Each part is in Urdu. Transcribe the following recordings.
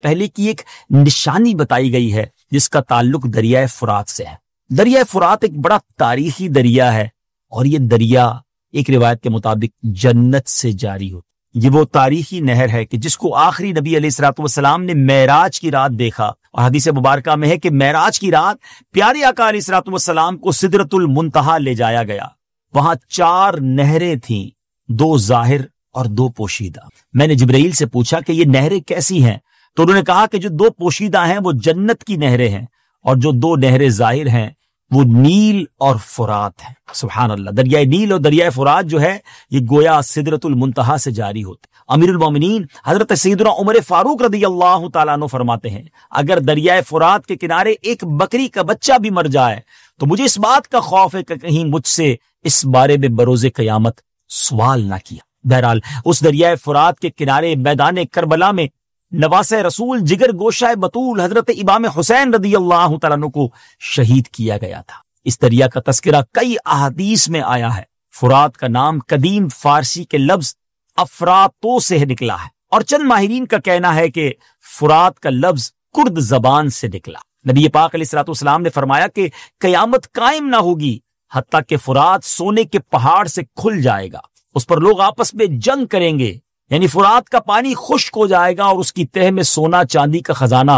پہلے کی ایک نشانی بتائی گئی ہے جس کا تعلق دریائے فرات سے ہے۔ دریائے فرات ایک بڑا تاریخی دریا ہے اور یہ دریا ایک روایت کے مطابق جنت سے جاری ہوتا۔ یہ وہ تاریخی نہر ہے کہ جس کو آخری نبی علیہ الصلوۃ والسلام نے معراج کی رات دیکھا، اور حدیث مبارکہ میں ہے کہ معراج کی رات پیارے آقا علیہ الصلوۃ والسلام کو سدرۃ المنتہا لے جایا گیا۔ وہاں 4 نہریں تھیں، 2 ظاہر اور 2 پوشیدہ۔ میں نے جبرائیل سے پوچھا کہ یہ نہریں کیسی ہیں، تو انہوں نے کہا کہ جو 2 پوشیدہ ہیں وہ جنت کی نہریں ہیں، اور جو 2 نہریں ظاہر ہیں وہ نیل اور فرات ہیں۔ سبحان اللہ، دریائے نیل اور دریائے فرات جو ہے یہ گویا سدرۃ المنتہا سے جاری ہوتے۔ امیر المومنین حضرت سیدنا عمر فاروق رضی اللہ تعالیٰ عنہ فرماتے ہیں، اگر دریائے فرات کے کنارے ایک بکری کا بچہ بھی مر جائے تو مجھے اس بات کا خوف ہے کہ کہیں مجھ سے اس بارے میں بروز قیامت سوال نہ کیا۔ بہرحال اس دریائے فرات کے کنارے میدان کربلا میں نواسہ رسول جگر گوشہ بطول حضرت امام حسین رضی اللہ تعالیٰ عنہ کو شہید کیا گیا تھا۔ اس دریا کا تذکرہ کئی احادیث میں آیا ہے۔ فرات کا نام قدیم فارسی کے لفظ افراتو سے نکلا ہے، اور چند ماہرین کا کہنا ہے کہ فرات کا لفظ کرد زبان سے نکلا۔ نبی پاک علیہ الصلوۃ والسلام نے فرمایا کہ قیامت قائم نہ ہوگی حتیٰ کہ فرات سونے کے پہاڑ سے کھل جائے گا، اس پر لوگ آپس میں جنگ کریں گے، یعنی فرات کا پانی خشک ہو جائے گا اور اس کی تہ میں سونا چاندی کا خزانہ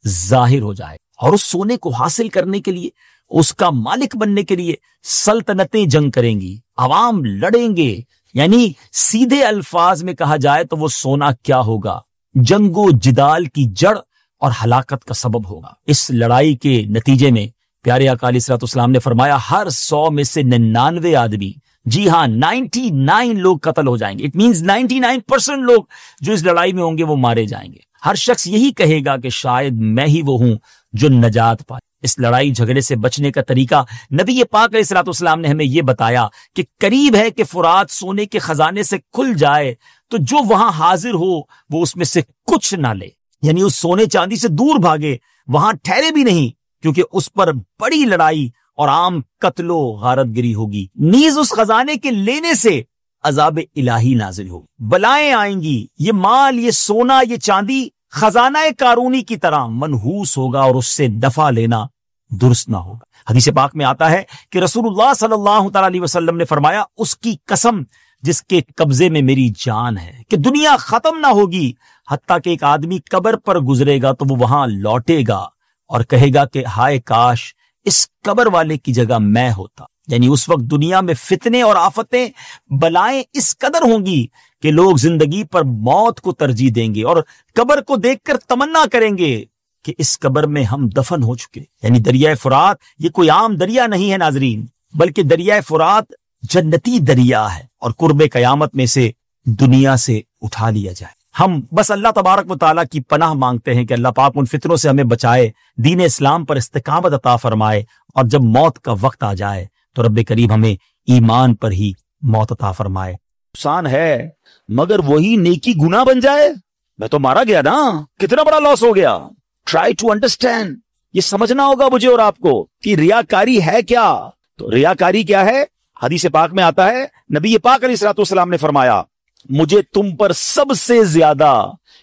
ظاہر ہو جائے گا، اور اس سونے کو حاصل کرنے کے لیے، اس کا مالک بننے کے لیے سلطنتیں جنگ کریں گی، عوام لڑیں گے۔ یعنی سیدھے الفاظ میں کہا جائے تو وہ سونا کیا ہوگا؟ جنگ و جدال کی جڑ اور ہلاکت کا سبب ہوگا۔ اس لڑائی کے نتیجے میں پیارے آقا علیہ الصلوۃ والسلام نے فرمایا ہر 100 میں سے 99 آدمی، جی ہاں 99 لوگ قتل ہو جائیں گے۔ اٹ مینز 99% لوگ جو اس لڑائی میں ہوں گے وہ مارے جائیں گے۔ ہر شخص یہی کہے گا کہ شاید میں ہی وہ ہوں جو نجات پائے۔ اس لڑائی جھگڑے سے بچنے کا طریقہ نبی پاک علیہ الصلوۃ والسلام نے ہمیں یہ بتایا کہ قریب ہے کہ فرات سونے کے خزانے سے کھل جائے تو جو وہاں حاضر ہو وہ اس میں سے کچھ نہ لے، یعنی اس سونے چاندی سے دور بھاگے، وہاں ٹھہرے بھی نہیں، کیونکہ اس پر بڑی لڑائی اور عام قتل و غارت گری ہوگی۔ نیز اس خزانے کے لینے سے عذاب الہی نازل ہوگی، بلائیں آئیں گی، یہ مال، یہ سونا، یہ چاندی خزانہ قارونی کی طرح منحوس ہوگا اور اس سے دفع لینا درست نہ ہوگا۔ حدیث پاک میں آتا ہے کہ رسول اللہ صلی اللہ تعالی علیہ وسلم نے فرمایا اس کی قسم جس کے قبضے میں میری جان ہے کہ دنیا ختم نہ ہوگی حتیٰ کہ ایک آدمی قبر پر گزرے گا تو وہ وہاں لوٹے گا اور کہے گا کہ ہائے کاش اس قبر والے کی جگہ میں ہوتا۔ یعنی اس وقت دنیا میں فتنے اور آفتیں، بلائیں اس قدر ہوں گی کہ لوگ زندگی پر موت کو ترجیح دیں گے اور قبر کو دیکھ کر تمنا کریں گے کہ اس قبر میں ہم دفن ہو چکے۔ یعنی دریائے فرات یہ کوئی عام دریا نہیں ہے ناظرین، بلکہ دریائے فرات جنتی دریا ہے اور قرب قیامت میں سے دنیا سے اٹھا لیا جائے۔ ہم بس اللہ تبارک و تعالیٰ کی پناہ مانگتے ہیں کہ اللہ پاک ان فتنوں سے ہمیں بچائے، دین اسلام پر استقامت عطا فرمائے، اور جب موت کا وقت آ جائے تو رب کریم ہمیں ایمان پر ہی موت عطا فرمائے۔ نقصان ہے مگر وہی نیکی گناہ بن جائے، میں تو مارا گیا نا، کتنا بڑا لاس ہو گیا۔ ٹرائی ٹو انڈرسٹینڈ، یہ سمجھنا ہوگا مجھے اور آپ کو کہ ریاکاری ہے کیا۔ تو ریاکاری کیا ہے؟ حدیث پاک میں آتا ہے نبی پاک علیہ الصلوۃ والسلام نے فرمایا مجھے تم پر سب سے زیادہ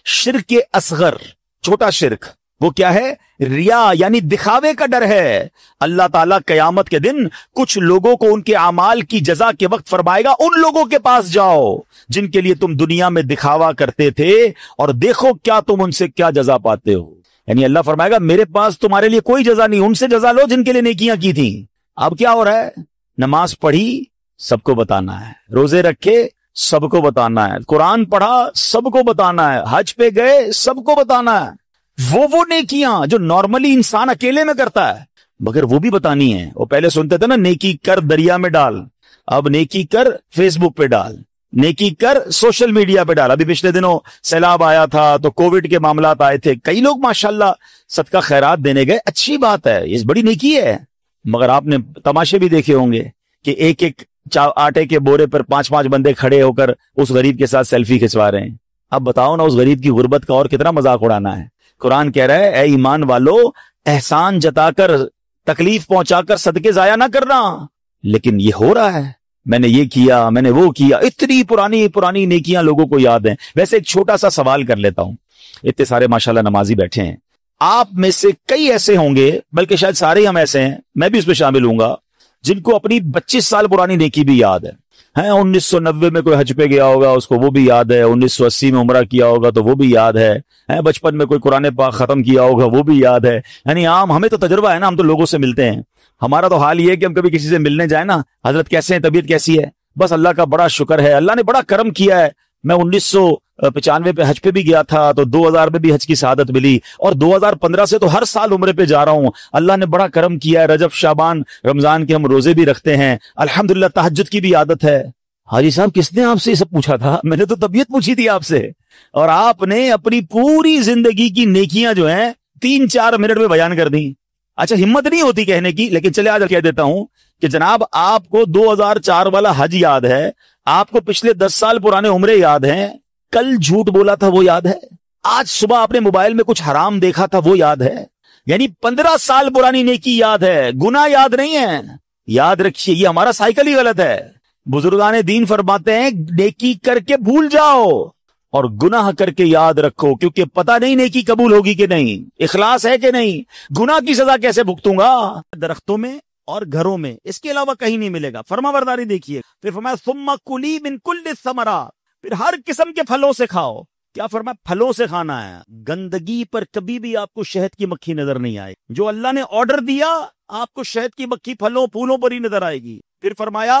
شرک اصغر، چھوٹا شرک، وہ کیا ہے؟ ریا، یعنی دکھاوے کا ڈر ہے۔ اللہ تعالیٰ قیامت کے دن کچھ لوگوں کو ان کے اعمال کی جزا کے وقت فرمائے گا ان لوگوں کے پاس جاؤ جن کے لیے تم دنیا میں دکھاوا کرتے تھے اور دیکھو کیا تم ان سے کیا جزا پاتے ہو۔ یعنی اللہ فرمائے گا میرے پاس تمہارے لیے کوئی جزا نہیں، ان سے جزا لو جن کے لیے نیکیاں کی تھیں۔ اب کیا ہو رہا ہے؟ نماز پڑھی سب کو بتانا ہے، روزے رکھے سب کو بتانا ہے، قرآن پڑھا سب کو بتانا ہے، حج پہ گئے سب کو بتانا ہے، وہ نیکیاں جو نارملی انسان اکیلے میں کرتا ہے مگر وہ بھی بتانی ہے۔ وہ پہلے سنتے تھے نا نیکی کر دریا میں ڈال، اب نیکی کر فیس بک پہ ڈال، نیکی کر سوشل میڈیا پہ ڈال۔ ابھی پچھلے دنوں سیلاب آیا تھا تو کووڈ کے معاملات آئے تھے، کئی لوگ ماشاءاللہ صدقہ خیرات دینے گئے، اچھی بات ہے، یہ بڑی نیکی ہے، مگر آپ نے تماشے بھی دیکھے ہوں گے کہ ایک ایک آٹے کے بورے پر 5 بندے کھڑے ہو کر اس غریب کے ساتھ سیلفی کھنچوا رہے ہیں۔ اب بتاؤ نا اس غریب کی غربت کا اور کتنا مذاق اڑانا ہے۔ قرآن کہہ رہا ہے اے ایمان والو احسان جتا کر، تکلیف پہنچا کر صدقے ضائع نہ کرنا، لیکن یہ ہو رہا ہے، میں نے یہ کیا، میں نے وہ کیا، اتنی پرانی نیکیاں لوگوں کو یاد ہیں۔ ویسے ایک چھوٹا سا سوال کر لیتا ہوں، اتنے سارے ماشاءاللہ نمازی بیٹھے ہیں. آپ میں سے کئی ایسے ہوں گے، بلکہ شاید سارے ہم ایسے ہیں، میں بھی اس میں شامل ہوں گا، جن کو اپنی 25 سال پرانی نیکی بھی یاد ہے. 1990 میں کوئی حج پہ گیا ہوگا، اس کو وہ بھی یاد ہے. 1980 میں عمرہ کیا ہوگا تو وہ بھی یاد ہے. بچپن میں کوئی قرآن پاک ختم کیا ہوگا، وہ بھی یاد ہے. یعنی عام ہمیں تو تجربہ ہے نا، ہم تو لوگوں سے ملتے ہیں. ہمارا تو حال یہ ہے کہ ہم کبھی کسی سے ملنے جائیں نا، حضرت کیسے ہیں، طبیعت کیسی ہے، بس اللہ کا بڑا شکر ہے، اللہ نے بڑا کرم کیا ہے. میں 1995 پہ حج پہ بھی گیا تھا تو 2000 میں بھی حج کی سعادت ملی، اور 2015 سے تو ہر سال عمرے پہ جا رہا ہوں. اللہ نے بڑا کرم کیا ہے. رجب شعبان رمضان کے ہم روزے بھی رکھتے ہیں، الحمدللہ تہجد کی بھی عادت ہے. حاجی صاحب کس نے آپ سے یہ سب پوچھا تھا؟ میں نے تو طبیعت پوچھی تھی آپ سے، اور آپ نے اپنی پوری زندگی کی نیکیاں جو ہیں 3-4 منٹ میں بیان کر دیں. اچھا ہمت نہیں ہوتی کہنے کی، لیکن چلے آج کہہ دیتا ہوں کہ جناب آپ کو 2004 والا حج یاد ہے، آپ کو پچھلے 10 سال پرانے عمرے یاد ہیں، کل جھوٹ بولا تھا وہ یاد ہے، آج صبح آپ نے موبائل میں کچھ حرام دیکھا تھا وہ یاد ہے. یعنی 15 سال پرانی نیکی یاد ہے، گناہ یاد نہیں ہے. یاد رکھیے یہ ہمارا سائیکل ہی غلط ہے. بزرگان دین فرماتے ہیں نیکی کر کے بھول جاؤ اور گناہ کر کے یاد رکھو، کیونکہ پتہ نہیں نیکی قبول ہوگی کہ نہیں، اخلاص ہے کہ نہیں، گناہ کی سزا کیسے بھگتوں گا. درختوں میں اور گھروں میں اس کے علاوہ کہیں نہیں ملے گا. فرما برداری دیکھیے، پھر فرمایا ثم کلی من کل الثمرات، پھر ہر قسم کے پھلوں سے کھاؤ. کیا فرمایا؟ پھلوں سے کھانا ہے. گندگی پر کبھی بھی آپ کو شہد کی مکھی نظر نہیں آئے. جو اللہ نے آرڈر دیا آپ کو شہد کی مکھی پھلوں پھولوں پر ہی نظر آئے گی. پھر فرمایا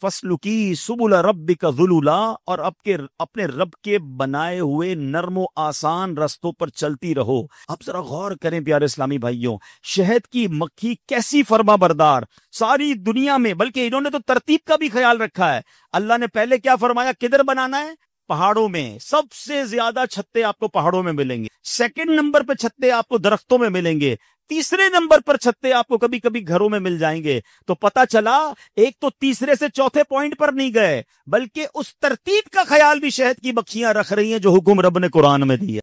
فَاسْلُكِي سُبُلَ رَبِّكَ ذُلُولًا، اور اپنے رب کے بنائے ہوئے نرم و آسان رستوں پر چلتی رہو. اب ذرا غور کریں پیارے اسلامی بھائیوں، شہد کی مکھی کیسی فرما بردار ساری دنیا میں، بلکہ انہوں نے تو ترتیب کا بھی خیال رکھا ہے. اللہ نے پہلے کیا فرمایا؟ کدھر بنانا ہے؟ پہاڑوں میں. سب سے زیادہ چھتے آپ کو پہاڑوں میں ملیں گے. سیکنڈ نمبر پہ چھتے آپ کو درختوں میں ملیں گے. تیسرے نمبر پر چھتے آپ کو کبھی کبھی گھروں میں مل جائیں گے. تو پتا چلا ایک تو تیسرے سے چوتھے پوائنٹ پر نہیں گئے، بلکہ اس ترتیب کا خیال بھی شہد کی مکھیاں رکھ رہی ہیں جو حکم رب نے قرآن میں دی ہے.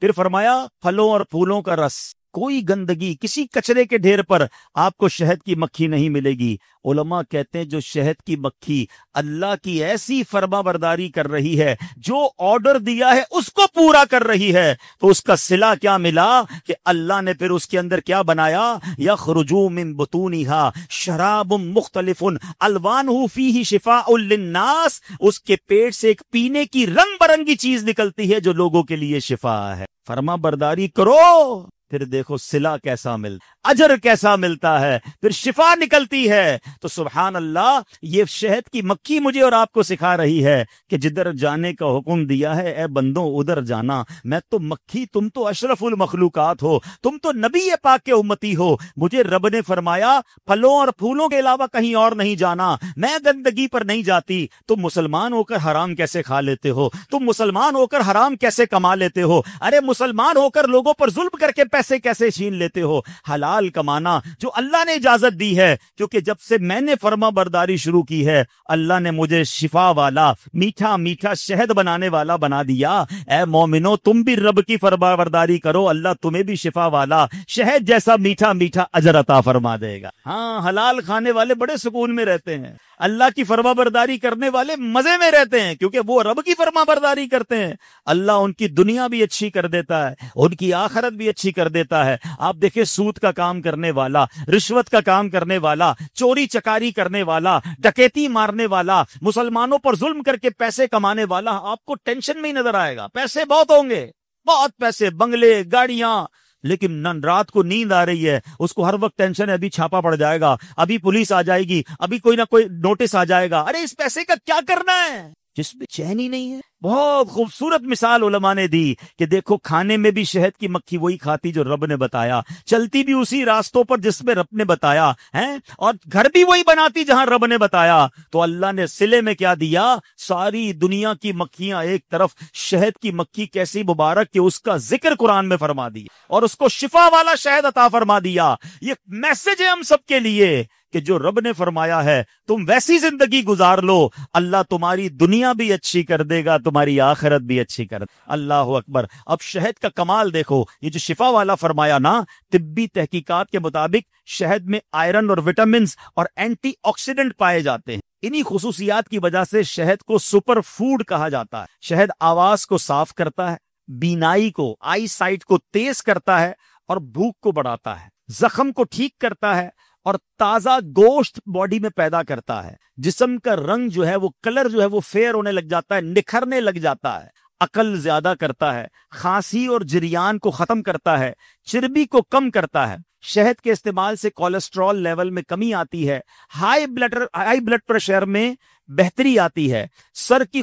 پھر فرمایا پھلوں اور پھولوں کا رس، کوئی گندگی کسی کچرے کے ڈھیر پر آپ کو شہد کی مکھی نہیں ملے گی. علماء کہتے ہیں جو شہد کی مکھی اللہ کی ایسی فرما برداری کر رہی ہے، جو آرڈر دیا ہے اس کو پورا کر رہی ہے، تو اس کا صلہ کیا ملا کہ اللہ نے پھر اس کے اندر کیا بنایا؟ یخرجو من بطونہا شراب مختلف الوانہ فیہ شفاء للناس، اس کے پیٹ سے ایک پینے کی رنگ برنگی چیز نکلتی ہے جو لوگوں کے لیے شفا ہے. فرما برداری کرو، پھر دیکھو صلہ کیسا ملتا، اجر کیسا ملتا ہے، پھر شفا نکلتی ہے. تو سبحان اللہ، یہ شہد کی مکھی مجھے اور آپ کو سکھا رہی ہے کہ جدھر جانے کا حکم دیا ہے اے بندوں ادھر جانا. میں تو مکھی، تم تو اشرف المخلوقات ہو، تم تو نبی پاک کے امتی ہو. مجھے رب نے فرمایا پھلوں اور پھولوں کے علاوہ کہیں اور نہیں جانا، میں گندگی پر نہیں جاتی. تم مسلمان ہو کر حرام کیسے کھا لیتے ہو؟ تم مسلمان ہو کر حرام کیسے کما لیتے ہو؟ ارے مسلمان ہو کر لوگوں پر ظلم کر کے پیسے کیسے چھین لیتے ہو؟ حلال کمانا جو اللہ نے اجازت دی ہے، کیونکہ جب سے میں نے فرما برداری شروع کی ہے اللہ نے مجھے شفا والا، میٹھا میٹھا شہد بنانے والا بنا دیا. اے مومنو تم بھی رب کی فرما برداری کرو، اللہ تمہیں بھی شفا والا شہد جیسا میٹھا میٹھا اجر عطا فرما دے گا. ہاں حلال کھانے والے بڑے سکون میں رہتے ہیں، اللہ کی فرما برداری کرنے والے مزے میں رہتے ہیں، کیونکہ وہ رب کی فرما برداری کرتے ہیں. اللہ ان کی دنیا بھی اچھی کر دیتا ہے، ان کی آخرت بھی اچھی کر دیتا ہے. آپ دیکھیں سود کا کام کرنے والا، رشوت کا کام کرنے والا، چوری چکاری کرنے والا، ڈکیتی مارنے والا، مسلمانوں پر ظلم کر کے پیسے کمانے والا، آپ کو ٹینشن میں ہی نظر آئے گا. پیسے بہت ہوں گے، بہت پیسے، بنگلے، گاڑیاں، لیکن رات کو نیند آ رہی ہے، اس کو ہر وقت ٹینشن ہے ابھی چھاپا پڑ جائے گا، ابھی پولیس آ جائے گی، ابھی کوئی نہ کوئی نوٹس آ جائے گا. ارے اس پیسے کا کیا کرنا ہے؟ جس میں چین ہی نہیں ہے. بہت خوبصورت مثال علماء نے دی کہ دیکھو کھانے میں بھی شہد کی مکھی وہی کھاتی جو رب نے بتایا، چلتی بھی اسی راستوں پر جس میں رب نے بتایا ہے، اور گھر بھی وہی بناتی جہاں رب نے بتایا. تو اللہ نے صلے میں کیا دیا؟ ساری دنیا کی مکھیاں ایک طرف، شہد کی مکھی کیسی مبارک کہ اس کا ذکر قرآن میں فرما دیا اور اس کو شفا والا شہد عطا فرما دیا. یہ میسج ہے ہم سب کے لیے کہ جو رب نے فرمایا ہے تم ویسی زندگی گزار لو، اللہ تمہاری دنیا بھی اچھی کر دے گا، تمہاری آخرت بھی اچھی کر دے. اللہ اکبر. اب شہد کا کمال دیکھو، یہ جو شفا والا فرمایا نا، طبی تحقیقات کے مطابق شہد میں آئرن اور وٹامنز اور اینٹی آکسیڈنٹ پائے جاتے ہیں. انہی خصوصیات کی وجہ سے شہد کو سپر فوڈ کہا جاتا ہے. شہد آواز کو صاف کرتا ہے، بینائی کو، آئی سائٹ کو تیز کرتا ہے اور بھوک کو بڑھاتا ہے، زخم کو ٹھیک کرتا ہے اور تازہ گوشت باڈی میں پیدا کرتا ہے، جسم کا رنگ جو ہے وہ کلر جو ہے وہ فیئر ہونے لگ جاتا ہے، نکھرنے لگ جاتا ہے، عقل زیادہ کرتا ہے، کھانسی اور جریان کو ختم کرتا ہے، چربی کو کم کرتا ہے، شہد کے استعمال سے کولیسٹرول لیول میں کمی آتی ہے، ہائی بلڈ پریشر میں بہتری آتی ہے، سر کی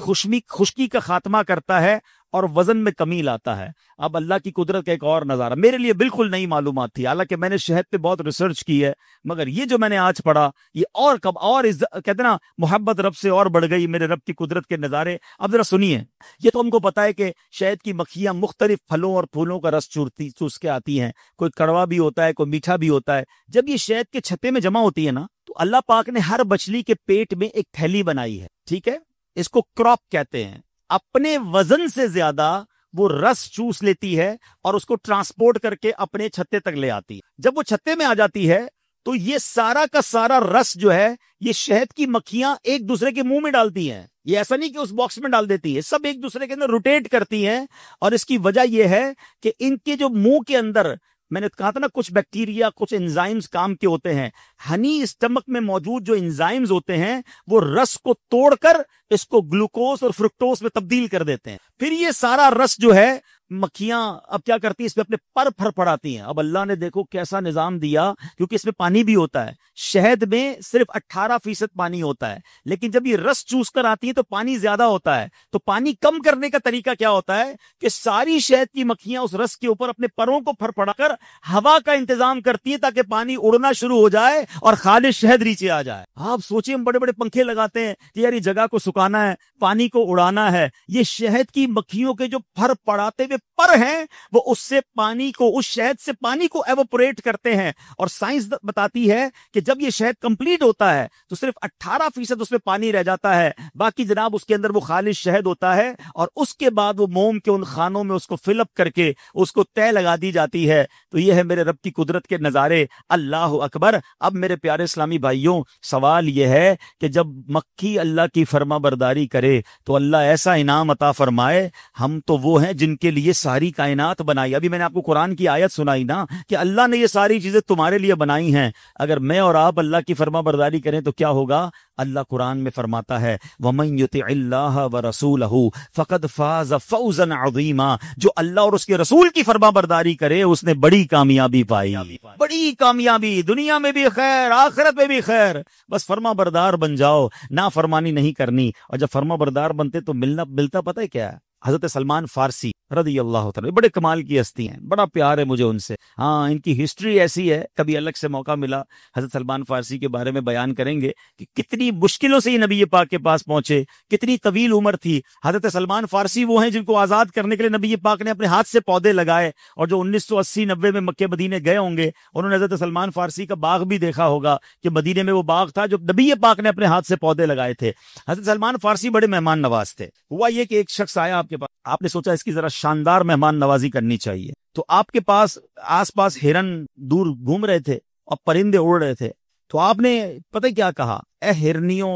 خشکی کا خاتمہ کرتا ہے اور وزن میں کمی لاتا ہے۔ اب اللہ کی قدرت کا ایک اور نظارہ، میرے لیے بالکل نئی معلومات تھی، حالانکہ میں نے شہد پہ بہت ریسرچ کی ہے، مگر یہ جو میں نے آج پڑھا یہ اور کہتے نا محبت رب سے اور بڑھ گئی، میرے رب کی قدرت کے نظارے۔ اب ذرا سنیے، یہ تو ہم کو پتا ہے کہ شہد کی مکھیاں مختلف پھلوں اور پھولوں کا رس چوس کے آتی ہیں، کوئی کڑوا بھی ہوتا ہے، کوئی میٹھا بھی ہوتا ہے۔ جب یہ شہد کے چھتے میں جمع ہوتی ہے نا، تو اللہ پاک نے ہر بچلی کے پیٹ میں ایک تھیلی بنائی ہے، ٹھیک ہے، اس کو کراپ کہتے ہیں۔ اپنے وزن سے زیادہ وہ رس چوس لیتی ہے اور اس کو ٹرانسپورٹ کر کے اپنے چھتے تک لے آتی ہے۔ جب وہ چھتے میں آ جاتی ہے تو یہ سارا کا سارا رس جو ہے یہ شہد کی مکھیاں ایک دوسرے کے منہ میں ڈالتی ہیں۔ یہ ایسا نہیں کہ اس باکس میں ڈال دیتی ہے، سب ایک دوسرے کے اندر روٹیٹ کرتی ہیں، اور اس کی وجہ یہ ہے کہ ان کے جو منہ کے اندر، میں نے کہا تھا نا کچھ بیکٹیریا کچھ انزائمز کام کے ہوتے ہیں، ہنی اسٹمک میں موجود جو انزائمز ہوتے ہیں وہ رس کو توڑ کر اس کو گلوکوز اور فرکٹوز میں تبدیل کر دیتے ہیں۔ پھر یہ سارا رس جو ہے مکھیاں اب کیا کرتی ہیں، اس میں اپنے پر پھر پڑاتی ہیں۔ اب اللہ نے دیکھو کیسا نظام دیا، کیونکہ اس میں پانی بھی ہوتا ہے، شہد میں صرف 18% پانی ہوتا ہے، لیکن جب یہ رس چوس کر آتی ہے تو پانی زیادہ ہوتا ہے۔ تو پانی کم کرنے کا طریقہ کیا ہوتا ہے کہ ساری شہد کی مکھیاں اس رس کے اوپر اپنے پروں کو پھر پڑا کر ہوا کا انتظام کرتی ہیں تاکہ پانی اڑنا شروع ہو جائے اور خالص شہد نیچے آ جائے۔ آپ سوچیں، ہم بڑے بڑے پنکھے لگاتے ہیں کہ یار یہ جگہ کو سکانا ہے، پانی کو اڑانا ہے، یہ شہد کی مکھیوں کے جو پھر پڑاتے ہوئے پر ہیں وہ اس سے پانی کو، اس شہد سے پانی کو ایوپوریٹ کرتے ہیں۔ اور سائنس بتاتی ہے کہ جب یہ شہد کمپلیٹ ہوتا ہے تو صرف 18% اس میں پانی رہ جاتا ہے، باقی جناب اس کے اندر وہ خالص شہد ہوتا ہے، اور اس کے بعد وہ موم کے ان خانوں میں اس کو فل اپ کر کے اس کو تہ لگا دی جاتی ہے۔ تو یہ ہے میرے رب کی قدرت کے نظارے، اللہ اکبر۔ اب میرے پیارے اسلامی بھائیوں، سوال یہ ہے کہ جب مکھی اللہ کی فرما برداری کرے تو اللہ ایسا انعام عطا فرمائے۔ ہم تو وہ ہیں جن کے لیے ساری کائنات بنائی۔ ابھی میں نے آپ کو قرآن کی آیت سنائی نا کہ اللہ نے یہ ساری چیزیں تمہارے لیے بنائی ہیں، اگر میں اور آپ اللہ کی فرما برداری کریں تو کیا ہوگا؟ اللہ قرآن میں فرماتا ہے وَمَن يُطِعِ اللَّهَ وَرَسُولَهُ فَقَدْ فَازَ فَوْزًا عَظِيمًا، جو اللہ اور اس کے رسول کی فرما برداری کرے اس نے بڑی کامیابی پائی، بڑی کامیابی، دنیا میں بھی خیر آخرت میں بھی خیر۔ بس فرما بردار بن جاؤ، نافرمانی نہیں کرنی۔ اور جب فرما بردار بنتے تو ملتا پتہ ہے کیا ہے؟ حضرت سلمان فارسی رضی اللہ تعالیٰ، بڑے کمال کی ہستی ہیں، بڑا پیار ہے مجھے ان سے۔ ہاں، ان کی ہسٹری ایسی ہے، کبھی الگ سے موقع ملا حضرت سلمان فارسی کے بارے میں بیان کریں گے کہ کتنی مشکلوں سے یہ نبی پاک کے پاس پہنچے، کتنی طویل عمر تھی۔ حضرت سلمان فارسی وہ ہیں جن کو آزاد کرنے کے لیے نبی پاک نے اپنے ہاتھ سے پودے لگائے، اور جو 1980-90 میں مکہ مدینے گئے ہوں گے انہوں نے حضرت سلمان فارسی کا باغ بھی دیکھا ہوگا کہ مدینے میں وہ باغ تھا جو نبی پاک نے اپنے ہاتھ سے پودے لگائے تھے۔ حضرت سلمان فارسی بڑے مہمان نواز تھے۔ ہوا یہ کہ ایک شخص آیا آپ کے پاس، آپ نے سوچا اس کی ذرا شاندار مہمان نوازی کرنی چاہیے، تو آپ کے پاس آس پاس ہرن دور گھوم رہے تھے اور پرندے اڑ رہے تھے، تو آپ نے پتہ کیا کہا؟ اے ہرنیوں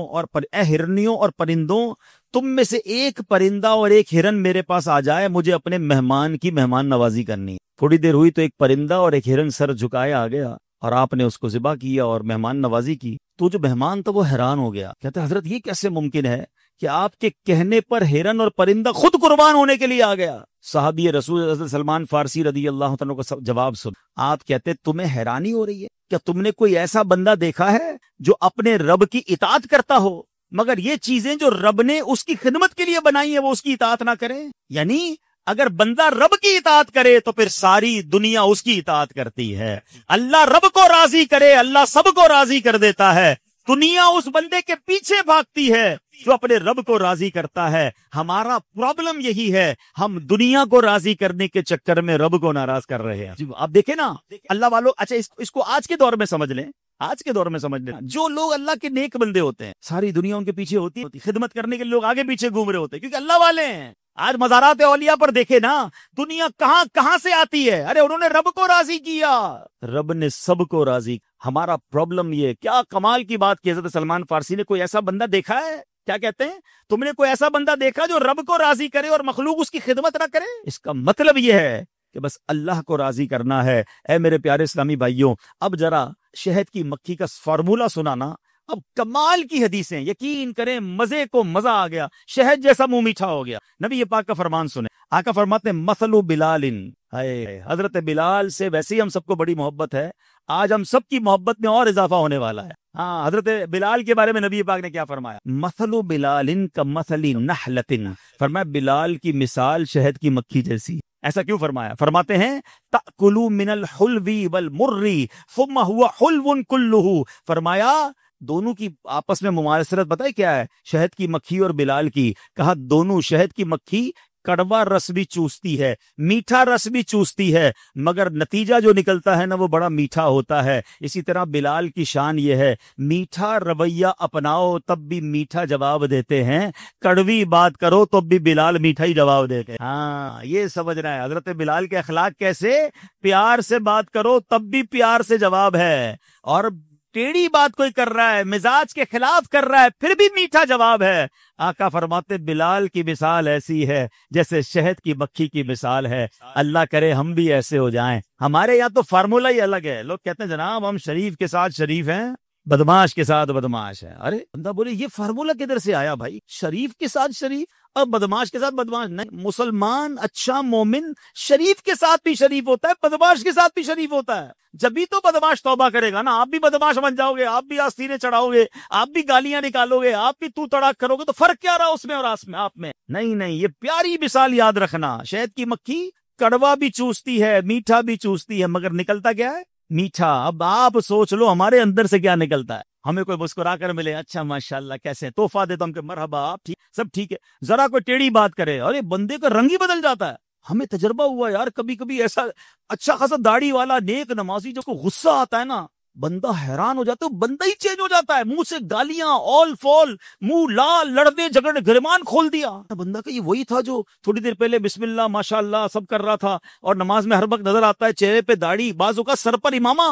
اور پرندوں، تم میں سے ایک پرندہ اور ایک ہرن میرے پاس آ جائے، مجھے اپنے مہمان کی مہمان نوازی کرنی ہے۔ تھوڑی دیر ہوئی تو ایک پرندہ اور ایک ہرن سر جھکائے آ گیا، اور آپ نے اس کو ذبح کیا اور مہمان نوازی کی۔ تو جو مہمان تھا وہ حیران ہو گیا، کہتے حضرت یہ کیسے ممکن ہے کہ آپ کے کہنے پر ہرن اور پرندہ خود قربان ہونے کے لیے آ گیا؟ صحابی رسول حضرت سلمان فارسی رضی اللہ عنہ کا جواب سن، آپ کہتے تمہیں حیرانی ہو رہی ہے؟ کیا تم نے کوئی ایسا بندہ دیکھا ہے جو اپنے رب کی اطاعت کرتا ہو مگر یہ چیزیں جو رب نے اس کی خدمت کے لیے بنائی ہیں وہ اس کی اطاعت نہ کرے؟ یعنی اگر بندہ رب کی اطاعت کرے تو پھر ساری دنیا اس کی اطاعت کرتی ہے۔ اللہ رب کو راضی کرے، اللہ سب کو راضی کر دیتا ہے۔ دنیا اس بندے کے پیچھے بھاگتی ہے جو اپنے رب کو راضی کرتا ہے۔ ہمارا پرابلم یہی ہے، ہم دنیا کو راضی کرنے کے چکر میں رب کو ناراض کر رہے ہیں۔ آپ دیکھیں نا اللہ والوں، اچھا اس کو آج کے دور میں سمجھ لیں، آج کے دور میں سمجھ لیں، جو لوگ اللہ کے نیک بندے ہوتے ہیں ساری دنیا ان کے پیچھے ہوتی ہے، خدمت کرنے کے لوگ آگے پیچھے گھوم رہے ہوتے ہیں کیونکہ اللہ والے ہیں۔ آج مزارات اولیاء پر دیکھے نا، دنیا کہاں سے آتی ہے؟ ارے انہوں نے رب کو راضی کیا، رب نے سب کو راضی۔ ہمارا پرابلم یہ، کیا کمال کی بات کی حضرت سلمان فارسی نے، کوئی ایسا بندہ دیکھا ہے کیا کہتے ہیں؟ تم نے کوئی ایسا بندہ دیکھا جو رب کو راضی کرے اور مخلوق اس کی خدمت نہ کرے؟ اس کا مطلب یہ ہے کہ بس اللہ کو راضی کرنا ہے۔ اے میرے پیارے اسلامی بھائیوں، اب ذرا شہد کی مکھی کا فارمولہ سنانا، اب کمال کی حدیثیں، یقین کریں مزے کو مزہ آ گیا، شہد جیسا منہ میٹھا ہو گیا۔ نبی پاک کا فرمان سنیں، آقا فرماتے ہیں مثل بلال، حضرت بلال سے ویسے ہی ہم سب کو بڑی محبت ہے، آج ہم سب کی محبت میں اور اضافہ ہونے والا ہے۔ ہاں، حضرت بلال کے بارے میں نبی پاک نے کیا فرمایا؟ مثل بلال کمثل نحلۃ، فرمایا بلال کی مثال شہد کی مکھی جیسی۔ ایسا کیوں فرمایا؟ فرماتے ہیں تأکلوا من الحلو والمر ثم هو حلو كله، فرمایا دونوں کی آپس میں مماثلت بتائے کیا ہے؟ شہد کی مکھی اور بلال کی۔ کہا دونوں، شہد کی مکھی کڑوا رس بھی چوستی ہے، میٹھا رس بھی چوستی ہے، مگر نتیجہ جو نکلتا ہے نا وہ بڑا میٹھا ہوتا ہے۔ اسی طرح بلال کی شان یہ ہے، میٹھا رویہ اپناؤ تب بھی میٹھا جواب دیتے ہیں، کڑوی بات کرو تب بھی بلال میٹھا ہی جواب دیتے ہیں۔ ہاں، یہ سمجھنا ہے حضرت بلال کے اخلاق کیسے، پیار سے بات کرو تب بھی پیار سے جواب ہے، اور ٹیڑھی بات کوئی کر رہا ہے، مزاج کے خلاف کر رہا ہے، پھر بھی میٹھا جواب ہے۔ آقا فرماتے بلال کی مثال ایسی ہے جیسے شہد کی مکھی کی مثال ہے۔ اللہ کرے ہم بھی ایسے ہو جائیں۔ ہمارے یہاں تو فارمولہ ہی الگ ہے، لوگ کہتے ہیں جناب ہم شریف کے ساتھ شریف ہیں، بدماش کے ساتھ بدماش ہے۔ ارے بندہ بولے یہ فارمولہ کدھر سے آیا بھائی؟ شریف کے ساتھ شریف اور بدماش کے ساتھ بدماش نہیں۔ مسلمان اچھا مومن شریف کے ساتھ بھی شریف ہوتا ہے، بدماش کے ساتھ بھی شریف ہوتا ہے۔ جبھی تو بدماش توبہ کرے گا نا، آپ بھی بدماش بن جاؤ گے، آپ بھی آستینے چڑھاؤ گے، آپ بھی گالیاں نکالو گے، آپ بھی تو تڑاک کرو گے، تو فرق کیا رہا اس میں اور آپ میں؟ نہیں، یہ پیاری مثال یاد رکھنا، شہد کی مکھی کڑوا بھی چوستی ہے، میٹھا بھی چوستی ہے، مگر نکلتا کیا ہے؟ میٹھا۔ اب آپ سوچ لو ہمارے اندر سے کیا نکلتا ہے؟ ہمیں کوئی مسکرا کر ملے، اچھا ماشاءاللہ کیسے، تحفہ دے تو ہم کہ مرحبا، آپ ٹھیک، سب ٹھیک ہے۔ ذرا کوئی ٹیڑھی بات کرے، ارے بندے کا رنگ ہی بدل جاتا ہے۔ ہمیں تجربہ ہوا یار، کبھی کبھی ایسا اچھا خاصا داڑھی والا نیک نمازی جو کو غصہ آتا ہے نا، بندہ حیران ہو جاتا ہے، بندہ ہی چینج ہو جاتا ہے، منہ سے گالیاں آل فول، منہ لال، لڑنے جھگڑنے گرمان کھول دیا۔ بندہ کہ یہ وہی تھا جو تھوڑی دیر پہلے بسم اللہ ماشاءاللہ سب کر رہا تھا، اور نماز میں ہر وقت نظر آتا ہے چہرے پہ داڑھی، بازو کا سر پر امامہ۔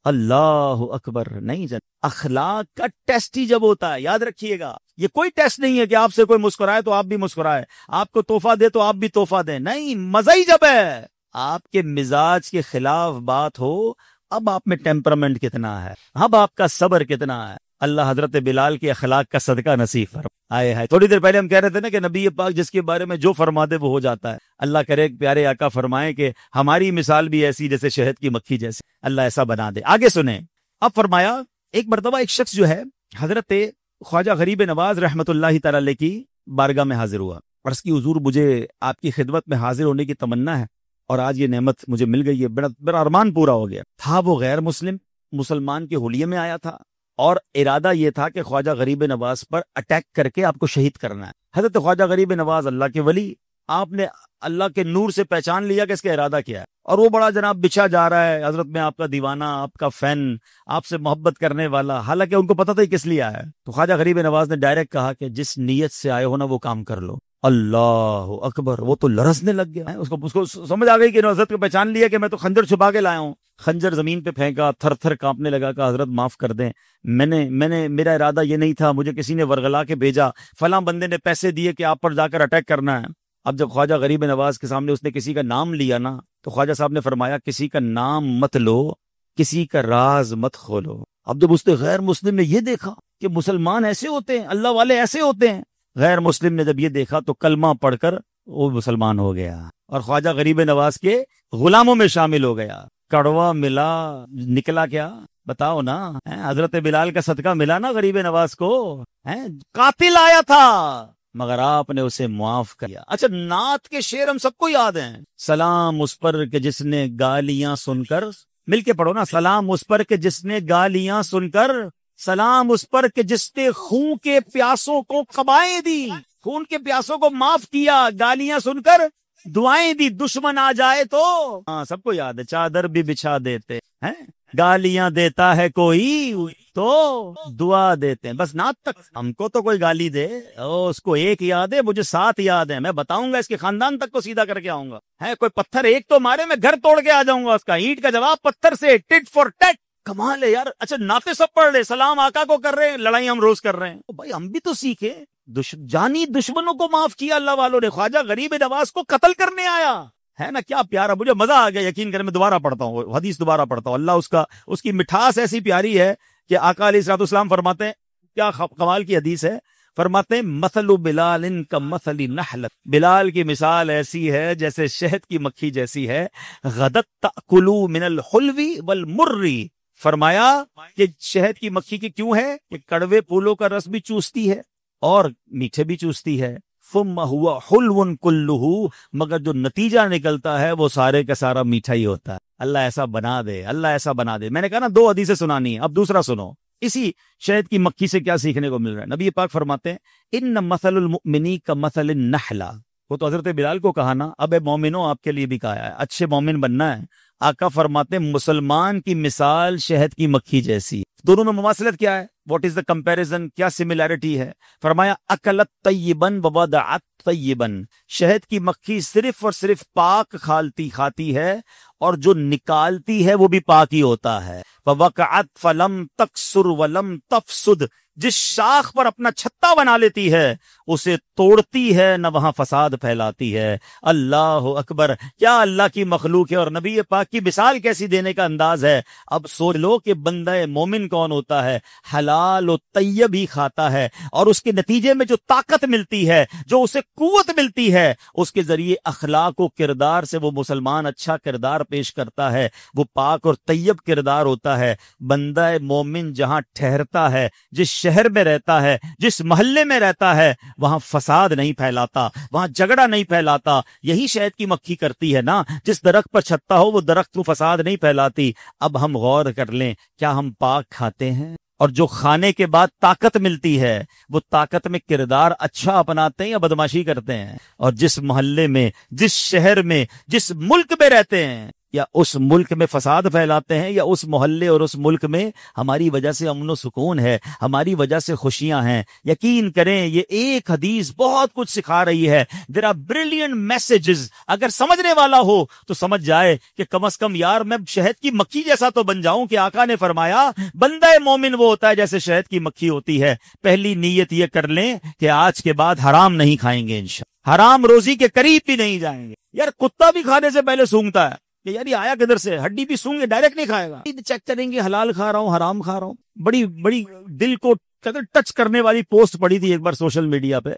اللہ اکبر۔ نہیں جن اخلاق کا ٹیسٹ ہی جب ہوتا ہے، یاد رکھیے گا، یہ کوئی ٹیسٹ نہیں ہے کہ آپ سے کوئی مسکرائے تو آپ بھی مسکرائے، آپ کو تحفہ دے تو آپ بھی تحفہ دیں، نہیں، مزہ ہی جب ہے آپ کے مزاج کے خلاف بات ہو، اب آپ میں ٹیمپرامنٹ کتنا ہے، اب آپ کا صبر کتنا ہے۔ اللہ حضرت بلال کے اخلاق کا صدقہ نصیب فرمائے۔ آئے ہائے، تھوڑی دیر پہلے ہم کہہ رہے تھے نا کہ نبی پاک جس کے بارے میں جو فرما دے وہ ہو جاتا ہے۔ اللہ کرے پیارے آقا فرمائے کہ ہماری مثال بھی ایسی جیسے شہد کی مکھی جیسے، اللہ ایسا بنا دے۔ آگے سنیں، اب فرمایا ایک مرتبہ ایک شخص جو ہے حضرت خواجہ غریب نواز رحمت اللہ تعالی علیہ کی بارگاہ میں حاضر ہوا، اور اس کی حضور مجھے آپ کی خدمت میں حاضر ہونے کی تمنا ہے، اور آج یہ نعمت مجھے مل گئی ہے، بڑا ارمان پورا ہو گیا تھا۔ وہ غیر مسلمان کے حلیے میں آیا تھا، اور ارادہ یہ تھا کہ خواجہ غریب نواز پر اٹیک کر کے آپ کو شہید کرنا ہے۔ حضرت خواجہ غریب نواز اللہ کے ولی، آپ نے اللہ کے نور سے پہچان لیا کہ اس کا ارادہ کیا ہے، اور وہ بڑا جناب بچھا جا رہا ہے، حضرت میں آپ کا دیوانہ، آپ کا فین، آپ سے محبت کرنے والا، حالانکہ ان کو پتہ تھا کس لیے آیا ہے۔ تو خواجہ غریب نواز نے ڈائریکٹ کہا کہ جس نیت سے آئے ہو نا وہ کام کر لو۔ اللہ اکبر، وہ تو لرزنے لگ گیا، اس کو سمجھ آ گئی کہ حضرت کو پہچان لیا کہ میں تو خنجر چھپا کے لایا ہوں۔ خنجر زمین پہ پھینکا، تھر تھر کانپنے لگا، کہ حضرت معاف کر دیں، میرا ارادہ یہ نہیں تھا، مجھے کسی نے ورغلا کے بھیجا، فلاں بندے نے پیسے دیے کہ آپ پر جا کر اٹیک کرنا ہے۔ اب جب خواجہ غریب نواز کے سامنے اس نے کسی کا نام لیا نا، تو خواجہ صاحب نے فرمایا کسی کا نام مت لو، کسی کا راز مت کھولو۔ اب جب اس نے غیر مسلم نے یہ دیکھا کہ مسلمان ایسے ہوتے ہیں، اللہ والے ایسے ہوتے ہیں، غیر مسلم نے جب یہ دیکھا تو کلمہ پڑھ کر وہ مسلمان ہو گیا، اور خواجہ غریب نواز کے غلاموں میں شامل ہو گیا۔ کڑوا ملا، نکلا کیا بتاؤ نا، حضرت بلال کا صدقہ ملا نا غریب نواز کو، قاتل آیا تھا مگر آپ نے اسے معاف کیا۔ اچھا، نعت کے شعر ہم سب کو یاد ہیں، سلام اس پر کہ جس نے گالیاں سن کر، مل کے پڑھو نا، سلام اس پر کہ جس نے گالیاں سن کر، سلام اس پر کہ جس نے خون کے پیاسوں کو قبائیں دی، خون کے پیاسوں کو معاف کیا، گالیاں سن کر دعائیں دی، دشمن آ جائے تو سب کو یاد ہے، چادر بھی بچھا دیتے ہیں، گالیاں دیتا ہے کوئی تو دعا دیتے ہیں۔ بس نعت تک، ہم کو تو کوئی گالی دے اس کو ایک یاد ہے، مجھے 7 یاد ہے، میں بتاؤں گا اس کے خاندان تک کو سیدھا کر کے آؤں گا، ہے کوئی پتھر ایک تو مارے میں گھر توڑ کے آ جاؤں گا، اس کا اینٹ کا جواب پتھر سے، ٹٹ فور ٹٹ، کمال ہے یار۔ اچھا، نعتیں سب پڑھ رہے، سلام آقا کو کر رہے ہیں، لڑائی ہم روز کر رہے ہیں، بھائی ہم بھی تو سیکھیں، جانی دشمنوں کو معاف کیا اللہ والوں نے. خواجہ غریب نواز کو قتل کرنے آیا ہے نا. کیا پیارا, مجھے مزہ آ گیا, یقین کریں میں دوبارہ پڑھتا ہوں حدیث, دوبارہ پڑھتا ہوں. اللہ اس کی مٹھاس ایسی پیاری ہے کہ آقا علیہ الصلوۃ والسلام فرماتے ہیں, کیا کمال کی حدیث ہے, فرماتے ہیں مثل بلال کا مثل نحلت, بلال کی مثال ایسی ہے جیسے شہد کی مکھی جیسی ہے. غدت تأکلوا من الحلو والمر, فرمایا کہ شہد کی مکھی کی کیوں ہے کہ کڑوے پھولوں کا رس بھی چوستی ہے اور میٹھے بھی چوستی ہے. ثم هو حلو كله, مگر جو نتیجہ نکلتا ہے وہ سارے کا سارا میٹھا ہی ہوتا ہے. اللہ ایسا بنا دے, اللہ ایسا بنا دے. میں نے کہا نا 2 حدیثیں سنانی ہے, اب دوسرا سنو. اسی شہد کی مکھی سے کیا سیکھنے کو مل رہا ہے. نبی پاک فرماتے ہیں ان مثل المؤمنی کا مثل النحلہ, وہ تو حضرت بلال کو کہا نا, اب مومنوں آپ کے لیے بھی کہا ہے, اچھے مومن بننا ہے. آقا فرماتے ہیں مسلمان کی مثال شہد کی مکھی جیسی. دونوں میں مماثلت کیا ہے, واٹ از دا کمپیریزن, کیا سملیرٹی ہے. فرمایا اکلت طیبن ووضعت طیبن, شہد کی مکھی صرف اور صرف پاک کھاتی ہے اور جو نکالتی ہے وہ بھی پاک ہی ہوتا ہے. ووقعت فلم تکسر ولم تفسد, جس شاخ پر اپنا چھتا بنا لیتی ہے اسے توڑتی ہے نہ وہاں فساد پھیلاتی ہے. اللہ اکبر, کیا اللہ کی مخلوق ہے اور نبی پاک کی مثال کیسی دینے کا انداز ہے. اب سوچ لو کہ بندہ مومن کون ہوتا ہے, حلال و طیب ہی کھاتا ہے اور اس کے نتیجے میں جو طاقت ملتی ہے, جو اسے قوت ملتی ہے, اس کے ذریعے اخلاق و کردار سے وہ مسلمان اچھا کردار پیش کرتا ہے, وہ پاک اور طیب کردار ہوتا ہے. بندہ مومن جہاں ٹھہرتا ہے, جس شہر میں رہتا ہے, جس محلے میں رہتا ہے, وہاں فساد نہیں پھیلاتا, وہاں جھگڑا نہیں پھیلاتا. یہی شہد کی مکھی کرتی ہے نا, جس درخت پر چھتا ہو وہ درخت کو فساد نہیں پھیلاتی. اب ہم غور کر لیں, کیا ہم پاک کھاتے ہیں؟ اور جو کھانے کے بعد طاقت ملتی ہے وہ طاقت میں کردار اچھا اپناتے ہیں یا بدماشی کرتے ہیں؟ اور جس محلے میں, جس شہر میں, جس ملک میں رہتے ہیں, یا اس ملک میں فساد پھیلاتے ہیں, یا اس محلے اور اس ملک میں ہماری وجہ سے امن و سکون ہے, ہماری وجہ سے خوشیاں ہیں. یقین کریں یہ ایک حدیث بہت کچھ سکھا رہی ہے. There are brilliant messages. اگر سمجھنے والا ہو تو سمجھ جائے کہ کم از کم یار میں شہد کی مکھی جیسا تو بن جاؤں کہ آقا نے فرمایا بندہ مومن وہ ہوتا ہے جیسے شہد کی مکھی ہوتی ہے. پہلی نیت یہ کر لیں کہ آج کے بعد حرام نہیں کھائیں گے, انشاءاللہ حرام روزی کے قریب بھی نہیں جائیں گے. یار کتا بھی کھانے سے پہلے سونگتا ہے کہ یار یہ آیا کدھر سے, ہڈی بھی سونگ کے ڈائریکٹ نہیں کھائے گا, چیک کریں گے حلال کھا رہا ہوں حرام کھا رہا ہوں. بڑی دل کو ٹچ کرنے والی پوسٹ پڑی تھی ایک بار سوشل میڈیا پہ.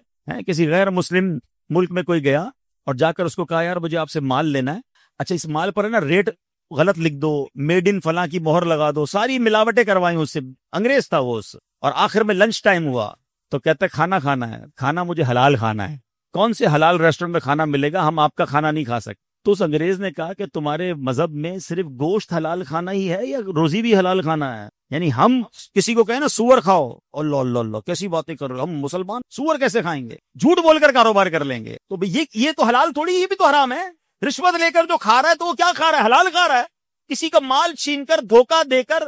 کسی غیر مسلم ملک میں کوئی گیا اور جا کر اس کو کہا یار مجھے آپ سے مال لینا ہے, اچھا اس مال پر ہے نا ریٹ غلط لکھ دو, میڈ ان فلاں کی مہر لگا دو, ساری ملاوٹیں کروائیں اس سے. انگریز تھا وہ, اور آخر میں لنچ ٹائم ہوا تو کہتا ہے کھانا کھانا ہے, کھانا مجھے حلال کھانا ہے. کون سے حلال ریسٹورنٹ میں کھانا ملے گا, ہم آپ کا کھانا نہیں کھا سکتے. تو اس انگریز نے کہا کہ تمہارے مذہب میں صرف گوشت حلال کھانا ہی ہے یا روزی بھی حلال کھانا ہے؟ یعنی ہم کسی کو کہیں نا سور کھاؤ, اللہ کیسی باتیں کر رہے ہو, ہم مسلمان سور کیسے کھائیں گے, جھوٹ بول کر کاروبار کر لیں گے. تو یہ تو حلال تھوڑی, یہ بھی تو حرام ہے. رشوت لے کر جو کھا رہا ہے تو وہ کیا کھا رہا ہے, حلال کھا رہا ہے. کسی کا مال چھین کر, دھوکہ دے کر,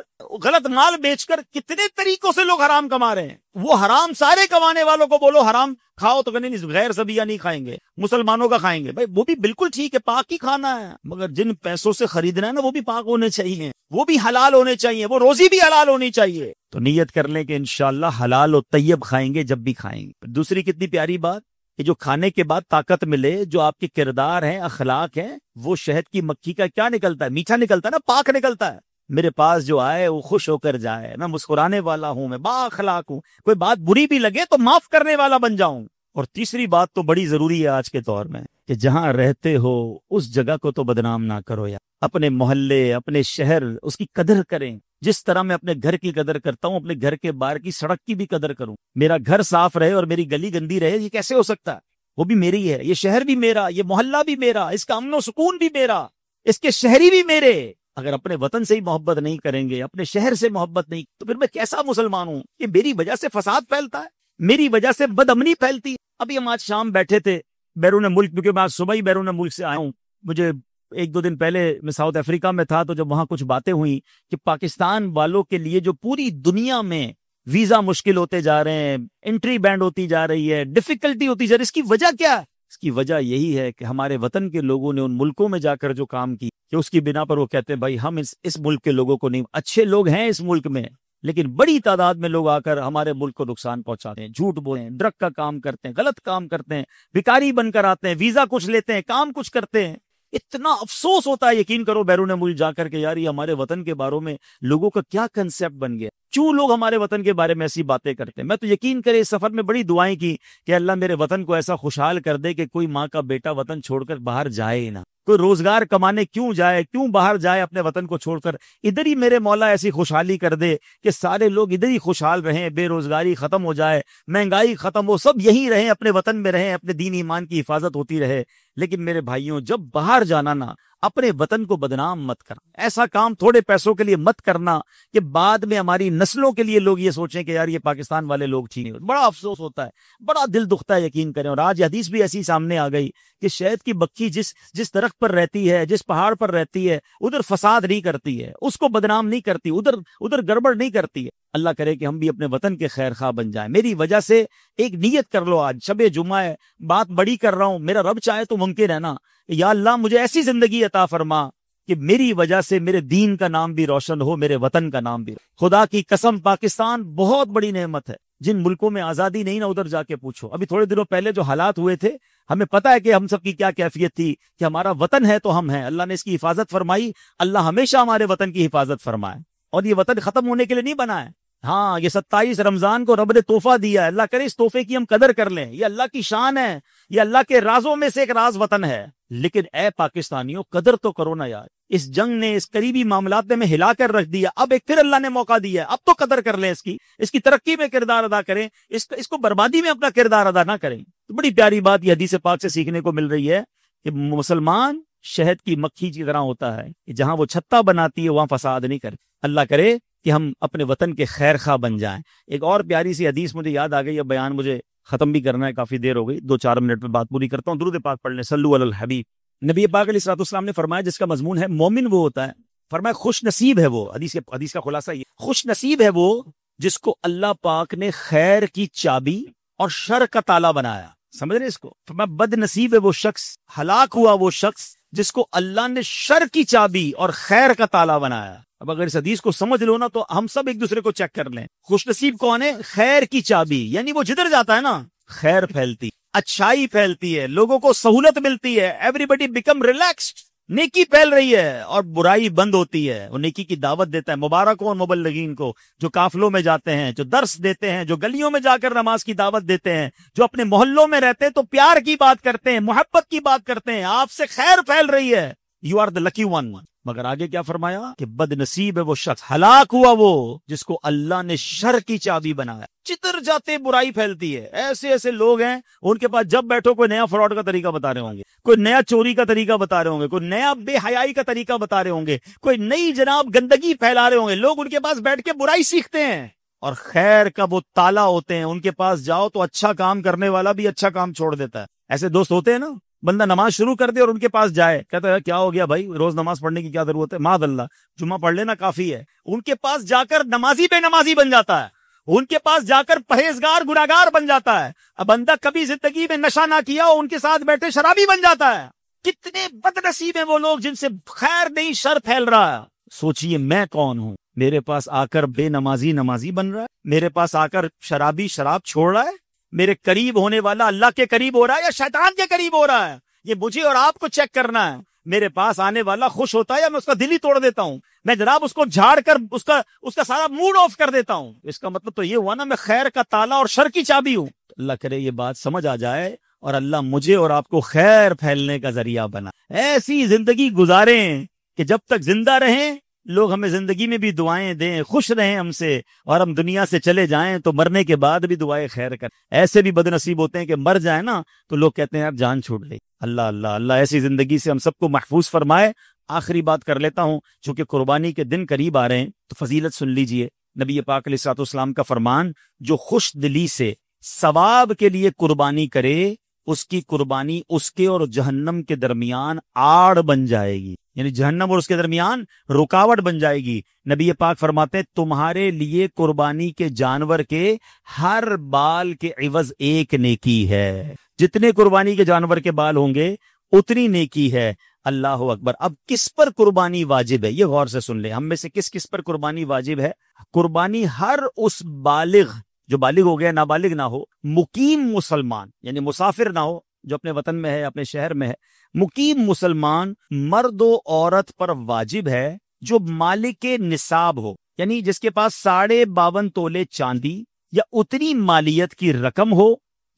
غلط مال بیچ کر کتنے طریقوں سے لوگ حرام کما رہے ہیں. وہ حرام سارے کمانے والوں کو بولو حرام کھاؤ تو نہیں, غیر ذبیحہ نہیں کھائیں گے, مسلمانوں کا کھائیں گے. بھائی وہ بھی بالکل ٹھیک ہے, پاک ہی کھانا ہے, مگر جن پیسوں سے خریدنا ہے نا وہ بھی پاک ہونے چاہیے, وہ بھی حلال ہونے چاہیے, وہ روزی بھی حلال ہونی چاہیے. تو نیت کر لیں کہ انشاءاللہ حلال و طیب کھائیں گے جب بھی کھائیں گے. دوسری کتنی پیاری بات کہ جو کھانے کے بعد طاقت ملے, جو آپ کے کردار ہیں, اخلاق ہیں, وہ شہد کی مکھی کا کیا نکلتا ہے, میٹھا نکلتا ہے نا, پاک نکلتا ہے. میرے پاس جو آئے وہ خوش ہو کر جائے, میں مسکرانے والا ہوں, میں با اخلاق ہوں, کوئی بات بری بھی لگے تو معاف کرنے والا بن جاؤں. اور تیسری بات تو بڑی ضروری ہے آج کے دور میں کہ جہاں رہتے ہو اس جگہ کو تو بدنام نہ کرو یار. اپنے محلے, اپنے شہر, اس کی قدر کریں. جس طرح میں اپنے گھر کی قدر کرتا ہوں, اپنے گھر کے باہر کی سڑک کی بھی قدر کروں. میرا گھر صاف رہے اور میری گلی گندی رہے, یہ کیسے ہو سکتا ہے؟ وہ بھی میری ہے, یہ شہر بھی میرا, یہ محلہ بھی میرا, اس کا امن و سکون بھی میرا, اس کے شہری بھی میرے. اگر اپنے وطن سے ہی محبت نہیں کریں گے, اپنے شہر سے محبت نہیں, تو پھر میں کیسا مسلمان ہوں؟ کہ میری وجہ سے فساد پھیلتا ہے, میری وجہ سے بد امنی پھیلتی ہے. ابھی ہم آج شام بیٹھے تھے بیرون ملک, کیونکہ میں آج صبح ہی بیرون ملک سے آیا ہوں. مجھے 1-2 دن پہلے میں ساؤتھ افریقہ میں تھا, تو جب وہاں کچھ باتیں ہوئیں کہ پاکستان والوں کے لیے جو پوری دنیا میں ویزا مشکل ہوتے جا رہے ہیں, انٹری بینڈ ہوتی جا رہی ہے, ڈیفیکلٹی ہوتی جا رہی ہے, اس کی وجہ کیا ہے؟ اس کی وجہ یہی ہے کہ ہمارے وطن کے لوگوں نے ان ملکوں میں جا کر جو کام کی, کہ اس کی بنا پر وہ کہتے ہیں بھائی ہم اس ملک کے لوگوں کو نہیں, اچھے لوگ ہیں اس ملک میں, لیکن بڑی تعداد میں لوگ آ کر ہمارے ملک کو نقصان پہنچاتے ہیں، جھوٹ بولتے ہیں، ڈرگ کا کام کرتے ہیں، غلط کام کرتے ہیں، بھکاری بن کر آتے ہیں، ویزا کچھ لیتے ہیں، کام کچھ کرتے ہیں۔ اتنا افسوس ہوتا ہے یقین کرو بیرون ملک جا کر کے، یار یہ ہمارے وطن کے بارے میں لوگوں کا کیا کنسیپٹ بن گیا، کیوں لوگ ہمارے وطن کے بارے میں ایسی باتیں کرتے ہیں۔ میں تو یقین کرے اس سفر میں بڑی دعائیں کی کہ اللہ میرے وطن کو ایسا خوشحال کر دے کہ کوئی ماں کا بیٹا وطن چھوڑ کر باہر جائے نہ، کوئی روزگار کمانے کیوں جائے، کیوں باہر جائے اپنے وطن کو چھوڑ کر، ادھر ہی میرے مولا ایسی خوشحالی کر دے کہ سارے لوگ ادھر ہی خوشحال رہیں، بے روزگاری ختم ہو جائے، مہنگائی ختم ہو، سب یہیں رہیں، اپنے وطن میں رہیں، اپنے دین ایمان کی حفاظت ہوتی رہے۔ لیکن میرے بھائیوں، جب باہر جانا نا، اپنے وطن کو بدنام مت کرنا، ایسا کام تھوڑے پیسوں کے لیے مت کرنا کہ بعد میں ہماری نسلوں کے لیے لوگ یہ سوچیں کہ یار یہ پاکستان والے لوگ ٹھیک نہیں ہوتے۔ بڑا افسوس ہوتا ہے، بڑا دل دکھتا ہے یقین کریں۔ اور آج حدیث بھی ایسی سامنے آ گئی کہ شہد کی مکھی جس درخت پر رہتی ہے، جس پہاڑ پر رہتی ہے، ادھر فساد نہیں کرتی ہے، اس کو بدنام نہیں کرتی، ادھر گڑبڑ نہیں کرتی ہے۔ اللہ کرے کہ ہم بھی اپنے وطن کے خیر خواہ بن جائیں۔ میری وجہ سے ایک نیت کر لو، آج شب جمعہ ہے، بات بڑی کر رہا ہوں، میرا رب چاہے تو ممکن ہے نا، یا اللہ مجھے ایسی زندگی عطا فرما کہ میری وجہ سے میرے دین کا نام بھی روشن ہو، میرے وطن کا نام بھی۔ خدا کی قسم پاکستان بہت بڑی نعمت ہے، جن ملکوں میں آزادی نہیں نا ادھر جا کے پوچھو۔ ابھی تھوڑے دنوں پہلے جو حالات ہوئے تھے، ہمیں پتا ہے کہ ہم سب کی کیا کیفیت تھی، کہ ہمارا وطن ہے تو ہم ہیں، اللہ نے اس کی حفاظت فرمائی، اللہ ہمیشہ ہمارے وطن کی حفاظت فرمائے۔ اور یہ وطن ختم ہونے کے لیے نہیں بنا ہے، ہاں یہ 27 رمضان کو رب نے تحفہ دیا ہے، اللہ کرے اس تحفے کی ہم قدر کر لیں، یہ اللہ کی شان ہے، یہ اللہ کے رازوں میں سے ایک راز وطن ہے۔ لیکن اے پاکستانیوں، قدر تو کرو نا یار، اس جنگ نے، اس قریبی معاملات نے ہمیں ہلا کر رکھ دیا، اب ایک پھر اللہ نے موقع دیا ہے، اب تو قدر کر لیں، اس کی ترقی میں کردار ادا کریں، اس کو بربادی میں اپنا کردار ادا نہ کریں۔ تو بڑی پیاری بات یہ حدیث پاک سے سیکھنے کو مل رہی ہے کہ مسلمان شہد کی مکھی کی طرح ہوتا ہے، کہ جہاں وہ چھتا بناتی ہے وہاں فساد نہیں کرتی۔ اللہ کرے کہ ہم اپنے وطن کے خیر خواہ بن جائیں۔ ایک اور پیاری سی حدیث مجھے یاد آ گئی، اب بیان مجھے ختم بھی کرنا ہے، کافی دیر ہو گئی، 2-4 منٹ میں بات پوری کرتا ہوں۔ درود پاک پڑھ لیں، صلو علی الحبیب۔ نبی پاک علیہ الصلوۃ والسلام نے فرمایا، جس کا مضمون ہے مومن وہ ہوتا ہے، فرمایا خوش نصیب ہے وہ، حدیث کا خلاصہ یہ، خوش نصیب ہے وہ جس کو اللہ پاک نے خیر کی چابی اور شر کا تالا بنایا۔ سمجھ رہے اس کو؟ فرمایا بد نصیب ہے وہ شخص، ہلاک ہوا وہ شخص جس کو اللہ نے شر کی چابی اور خیر کا تالا بنایا۔ اب اگر اس حدیث کو سمجھ لو نا تو ہم سب ایک دوسرے کو چیک کر لیں۔ خوش نصیب کون ہے؟ خیر کی چابی، یعنی وہ جدھر جاتا ہے نا خیر پھیلتی، اچھائی پھیلتی ہے، لوگوں کو سہولت ملتی ہے، ایوری بڈی بیکم ریلیکسڈ، نیکی پھیل رہی ہے اور برائی بند ہوتی ہے۔ وہ نیکی کی دعوت دیتا ہے، مبارک ہو مبلغین کو، جو قافلوں میں جاتے ہیں، جو درس دیتے ہیں، جو گلیوں میں جا کر نماز کی دعوت دیتے ہیں، جو اپنے محلوں میں رہتے ہیں تو پیار کی بات کرتے ہیں، محبت کی بات کرتے ہیں، آپ سے خیر پھیل رہی ہے، you are the lucky one. مگر آگے کیا فرمایا کہ بد نصیب ہے وہ شخص، ہلاک ہوا وہ جس کو اللہ نے شر کی چابی بنایا، جدھر جاتے برائی پھیلتی ہے۔ ایسے لوگ ہیں، ان کے پاس جب بیٹھو کوئی نیا فراڈ کا طریقہ بتا رہے ہوں گے، کوئی نیا چوری کا طریقہ بتا رہے ہوں گے، کوئی نیا بے حیائی کا طریقہ بتا رہے ہوں گے، کوئی نئی جناب گندگی پھیلا رہے ہوں گے۔ لوگ ان کے پاس بیٹھ کے برائی سیکھتے ہیں، اور خیر کا وہ تالا ہوتے ہیں، ان کے پاس جاؤ تو اچھا کام کرنے والا بھی اچھا کام چھوڑ دیتا ہے۔ ایسے دوست ہوتے ہیں نا، بندہ نماز شروع کر دے اور ان کے پاس جائے، کہتا ہے کیا ہو گیا بھائی، روز نماز پڑھنے کی کیا ضرورت ہے، معاذ اللہ جمعہ پڑھ لینا کافی ہے۔ ان کے پاس جا کر نمازی بے نمازی بن جاتا ہے، ان کے پاس جا کر پرہیزگار گناہگار بن جاتا ہے۔ اب بندہ کبھی زندگی میں نشہ نہ کیا ہو، ان کے ساتھ بیٹھے شرابی بن جاتا ہے۔ کتنے بد نصیب ہیں وہ لوگ جن سے خیر نہیں شر پھیل رہا ہے۔ سوچئے میں کون ہوں، میرے پاس آ کر بے نمازی نمازی بن رہا ہے، میرے پاس آ کر شرابی شراب چھوڑ رہا ہے، میرے قریب ہونے والا اللہ کے قریب ہو رہا ہے یا شیطان کے قریب ہو رہا ہے، یہ مجھے اور آپ کو چیک کرنا ہے۔ میرے پاس آنے والا خوش ہوتا ہے یا میں اس کا دل ہی توڑ دیتا ہوں، میں جناب اس کو جھاڑ کر اس کا سارا موڈ آف کر دیتا ہوں۔ اس کا مطلب تو یہ ہوا نا میں خیر کا تالا اور شر کی چابی ہوں۔ اللہ کرے یہ بات سمجھ آ جائے اور اللہ مجھے اور آپ کو خیر پھیلنے کا ذریعہ بنا، ایسی زندگی گزاریں کہ جب تک زندہ رہیں لوگ ہمیں زندگی میں بھی دعائیں دیں، خوش رہیں ہم سے، اور ہم دنیا سے چلے جائیں تو مرنے کے بعد بھی دعائیں خیر کریں۔ ایسے بھی بد نصیب ہوتے ہیں کہ مر جائیں نا تو لوگ کہتے ہیں یار جان چھوٹ گئی۔ اللہ اللہ اللہ ایسی زندگی سے ہم سب کو محفوظ فرمائے۔ آخری بات کر لیتا ہوں، چونکہ قربانی کے دن قریب آ رہے ہیں تو فضیلت سن لیجئے۔ نبی پاک علیہ الصلوۃ والسلام کا فرمان، جو خوش دلی سے ثواب کے لیے قربانی کرے، اس کی قربانی اس کے اور جہنم کے درمیان آڑ بن جائے گی، یعنی جہنم اور اس کے درمیان رکاوٹ بن جائے گی۔ نبی پاک فرماتے ہیں تمہارے لیے قربانی کے جانور کے ہر بال کے عوض ایک نیکی ہے، جتنے قربانی کے جانور کے بال ہوں گے اتنی نیکی ہے۔ اللہ اکبر. اب کس پر قربانی واجب ہے یہ غور سے سن لیں. ہم میں سے کس کس پر قربانی واجب ہے؟ قربانی ہر اس بالغ جو بالغ ہو گیا، نابالغ نہ ہو، مقیم مسلمان یعنی مسافر نہ ہو، جو اپنے وطن میں ہے، اپنے شہر میں ہے، مقیم مسلمان مرد و عورت پر واجب ہے جو مالک نصاب ہو، یعنی جس کے پاس 52.5 تولے چاندی یا اتنی مالیت کی رقم ہو،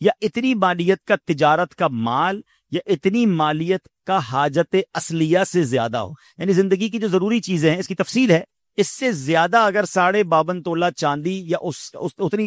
یا اتنی مالیت کا تجارت کا مال، یا اتنی مالیت کا حاجت اصلیہ سے زیادہ ہو. یعنی زندگی کی جو ضروری چیزیں ہیں، اس کی تفصیل ہے، اس سے زیادہ اگر 52.5 تولہ چاندی یا اتنی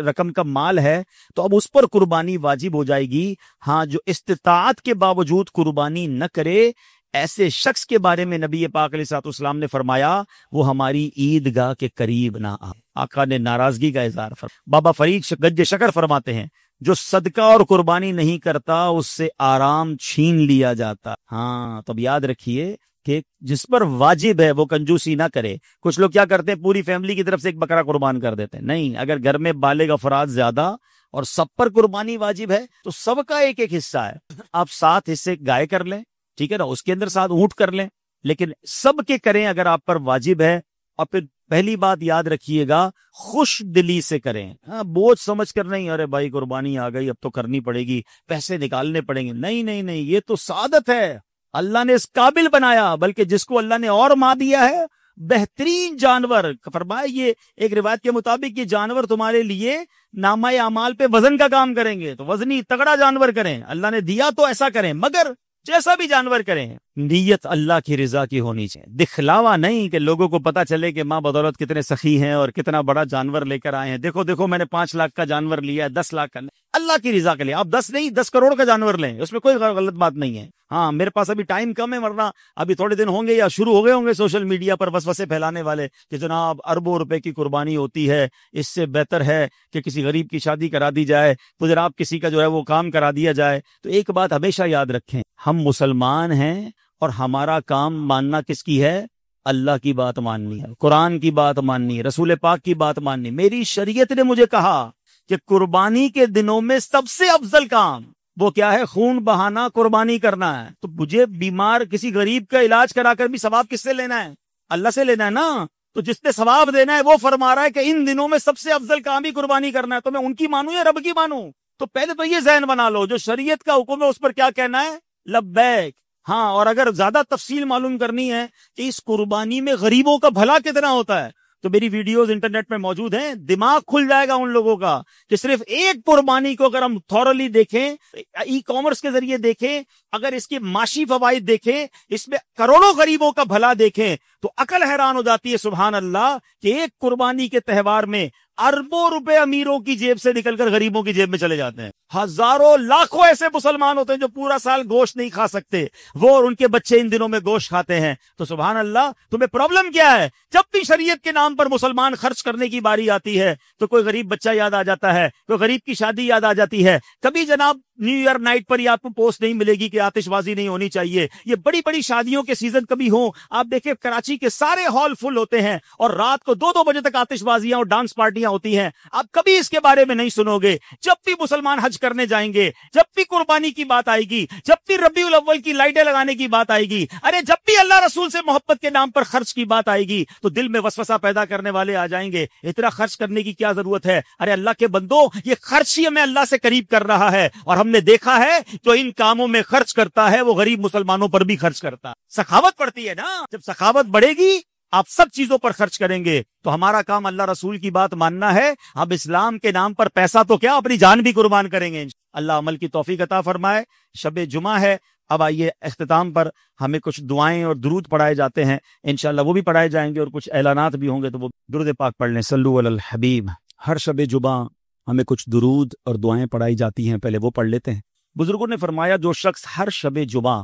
رقم کا مال ہے تو اب اس پر قربانی واجب ہو جائے گی. ہاں، جو استطاعت کے باوجود قربانی نہ کرے، ایسے شخص کے بارے میں نبی پاک علیہ الصلوۃ والسلام نے فرمایا وہ ہماری عیدگاہ کے قریب نہ آ. آقا نے ناراضگی کا اظہار فرمایا. بابا فرید گنج شکر فرماتے ہیں جو صدقہ اور قربانی نہیں کرتا اس سے آرام چھین لیا جاتا. ہاں، تو اب یاد رکھیے کہ جس پر واجب ہے وہ کنجوسی نہ کرے. کچھ لوگ کیا کرتے ہیں، پوری فیملی کی طرف سے ایک بکرا قربان کر دیتے ہیں. نہیں، اگر گھر میں بالغ افراد زیادہ اور سب پر قربانی واجب ہے تو سب کا ایک ایک حصہ ہے. آپ 7 حصے گائے کر لیں، ٹھیک ہے نا، اس کے اندر 7 اونٹ کر لیں، لیکن سب کے کریں اگر آپ پر واجب ہے. اور پھر پہلی بات یاد رکھیے گا، خوش دلی سے کریں. ہاں، بوجھ سمجھ کر نہیں، ارے بھائی قربانی آ گئی اب تو کرنی پڑے گی، پیسے نکالنے پڑیں گے. نہیں نہیں نہیں، یہ تو سعادت ہے، اللہ نے اس قابل بنایا. بلکہ جس کو اللہ نے اور ماں دیا ہے، بہترین جانور فرمایا، یہ ایک روایت کے مطابق یہ جانور تمہارے لیے نامہ اعمال پہ وزن کا کام کریں گے، تو وزنی تگڑا جانور کریں. اللہ نے دیا تو ایسا کریں، مگر جیسا بھی جانور کریں نیت اللہ کی رضا کی ہونی چاہیے. دکھلاوا نہیں کہ لوگوں کو پتا چلے کہ ماں بدولت کتنے سخی ہیں اور کتنا بڑا جانور لے کر آئے ہیں. دیکھو دیکھو میں نے 5 لاکھ کا جانور لیا ہے، 10 لاکھ کا. اللہ کی رضا کے لیے آپ 10 نہیں 10 کروڑ کا جانور لیں، اس میں کوئی غلط بات نہیں ہے. ہاں، میرے پاس ابھی ٹائم کم ہے، ورنہ ابھی تھوڑے دن ہوں گے یا شروع ہو گئے ہوں گے سوشل میڈیا پر وسوسے پھیلانے والے کہ جناب اربوں روپے کی قربانی ہوتی ہے، اس سے بہتر ہے کہ کسی غریب کی شادی کرا دی جائے، تو جناب کسی کا جو ہے وہ کام کرا دیا جائے. تو ایک بات ہمیشہ یاد رکھیں، ہم مسلمان ہیں اور ہمارا کام ماننا کس کی ہے؟ اللہ کی بات ماننی ہے، قرآن کی بات ماننی ہے، رسول پاک کی بات ماننی. میری شریعت نے مجھے کہا کہ قربانی کے دنوں میں سب سے افضل کام وہ کیا ہے؟ خون بہانا، قربانی کرنا ہے. تو مجھے بیمار کسی غریب کا علاج کرا کر بھی ثواب کس سے لینا ہے؟ اللہ سے لینا ہے نا. تو جس نے ثواب دینا ہے وہ فرما رہا ہے کہ ان دنوں میں سب سے افضل کام ہی قربانی کرنا ہے. تو میں ان کی مانوں یا رب کی مانوں؟ تو پہلے تو یہ ذہن بنا لو، جو شریعت کا حکم ہے اس پر کیا کہنا ہے؟ لبیک. ہاں، اور اگر زیادہ تفصیل معلوم کرنی ہے کہ اس قربانی میں غریبوں کا بھلا کتنا ہوتا ہے تو میری ویڈیوز انٹرنیٹ میں موجود ہیں. دماغ کھل جائے گا ان لوگوں کا کہ صرف ایک قربانی کو اگر ہم تھورلی دیکھیں، ای کامرس کے ذریعے دیکھیں، اگر اس کے معاشی فوائد دیکھیں، اس میں کروڑوں غریبوں کا بھلا دیکھیں، تو عقل حیران ہو جاتی ہے. سبحان اللہ کہ ایک قربانی کے تہوار میں اربوں روپے امیروں کی جیب سے نکل کر غریبوں کی جیب میں چلے جاتے ہیں. ہزاروں لاکھوں ایسے مسلمان ہوتے ہیں جو پورا سال گوشت نہیں کھا سکتے، وہ اور ان کے بچے ان دنوں میں گوشت کھاتے ہیں. تو سبحان اللہ، تمہیں پرابلم کیا ہے؟ جب بھی شریعت کے نام پر مسلمان خرچ کرنے کی باری آتی ہے تو کوئی غریب بچہ یاد آ جاتا ہے، کوئی غریب کی شادی یاد آ جاتی ہے. کبھی جناب نیو ایئر نائٹ پر یہ آپ کو پوسٹ نہیں ملے گی کہ آتش بازی نہیں ہونی چاہیے. یہ بڑی بڑی شادیوں کے سیزن کبھی ہوں، آپ دیکھیں کراچی کے سارے ہال فل ہوتے ہیں اور رات کو 2 بجے تک آتش بازیاں اور ڈانس پارٹیاں ہوتی ہیں. آپ کبھی اس کے بارے میں نہیں سنو گے. جب بھی مسلمان حج کرنے جائیں گے، جب بھی قربانی کی بات آئے گی، جب بھی ربیع الاول کی لائٹیں لگانے کی بات آئے گی، ارے جب بھی اللہ رسول سے محبت کے نام پر خرچ کی بات آئے گی تو دل میں وسوسہ پیدا کرنے والے آ جائیں گے. اتنا خرچ کرنے کی کیا ضرورت ہے؟ ارے اللہ کے بندو، یہ خرچ ہی ہمیں اللہ سے قریب کر رہا ہے. اور ہم نے دیکھا ہے جو ان کاموں میں خرچ کرتا ہے وہ غریب مسلمانوں پر بھی خرچ کرتا ہے. سخاوت پڑتی ہے نا. جب سخاوت بڑھے گی، آپ سب چیزوں پر خرچ کریں گے. تو ہمارا کام اللہ رسول کی بات ماننا ہے. اب اسلام کے نام پر پیسہ تو کیا، اپنی جان بھی قربان کریں گے. اللہ عمل کی توفیق عطا فرمائے. شب جمعہ ہے. اب آئیے اختتام پر ہمیں کچھ دعائیں اور درود پڑھائے جاتے ہیں، انشاءاللہ وہ بھی پڑھائے جائیں گے، اور کچھ اعلانات بھی ہوں گے تو وہ درود پاک پڑھ لیں. صلو علی الحبیب. ہر شب جمعہ ہمیں کچھ درود اور دعائیں پڑھائی جاتی ہیں، پہلے وہ پڑھ لیتے ہیں. بزرگوں نے فرمایا جو شخص ہر شب جمعہ